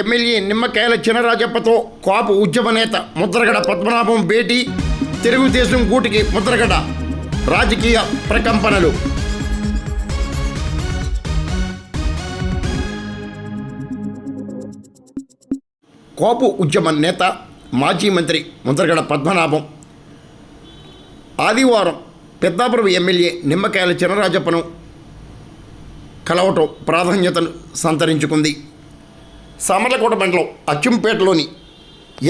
MLA నిమ్మకాయల చినరాజప్పతో కాపు ఉద్యమ నేత ముద్రగడ పద్మనాభం భేటీ, తెలుగుదేశం గూటికి ముద్రగడ, రాజకీయ ప్రకంపనలు. కాపు ఉద్యమ నేత మాజీ మంత్రి ముద్రగడ పద్మనాభం ఆదివారం పెద్దాపురం ఎమ్మెల్యే నిమ్మకాయల చినరాజప్పను కలవటం ప్రాధాన్యతను సంతరించుకుంది. సామర్లకోట మండలం అచ్చంపేటలోని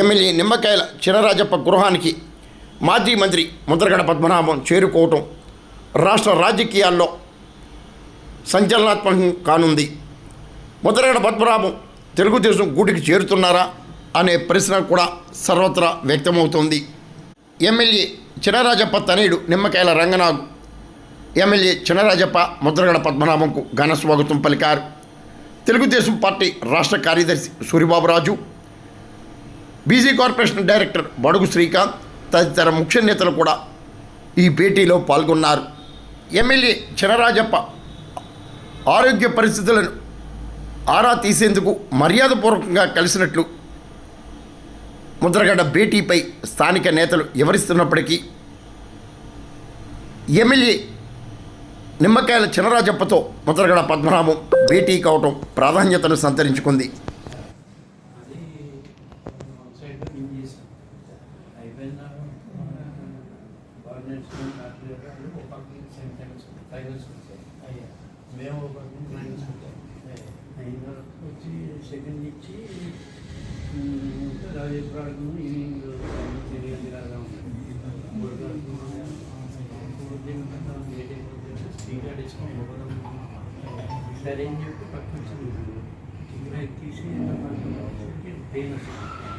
ఎమ్మెల్యే నిమ్మకాయల చినరాజప్ప గృహానికి మాజీ మంత్రి ముద్రగడ పద్మనాభం చేరుకోవటం రాష్ట్ర రాజకీయాల్లో సంచలనాత్మకం కానుంది. ముద్రగడ పద్మనాభం తెలుగుదేశం గూటికి చేరుతున్నారా అనే ప్రశ్న కూడా సర్వత్రా వ్యక్తమవుతోంది. ఎమ్మెల్యే చినరాజప్ప తనయుడు నిమ్మకాయల రంగనాథ్ ఎమ్మెల్యే చినరాజప్ప ముద్రగడ పద్మనాభంకు ఘన స్వాగతం పలికారు. తెలుగుదేశం పార్టీ రాష్ట్ర కార్యదర్శి సూరిబాబురాజు, బీసీ కార్పొరేషన్ డైరెక్టర్ బడుగు శ్రీకాంత్ తదితర ముఖ్య నేతలు కూడా ఈ భేటీలో పాల్గొన్నారు. ఎమ్మెల్యే చినరాజప్ప ఆరోగ్య పరిస్థితులను ఆరా తీసేందుకు మర్యాదపూర్వకంగా కలిసినట్లు ముద్రగడ భేటీపై స్థానిక నేతలు వివరిస్తున్నప్పటికీ ఎమ్మెల్యే నిమ్మకాయల చినరాజప్పతో ముద్రగడ పద్మనాభం భేటీ కావటం ప్రాధాన్యతను సంతరించుకుంది. సరే అని చెప్పి పక్కన తీసి పెయిన్ వస్తుంది.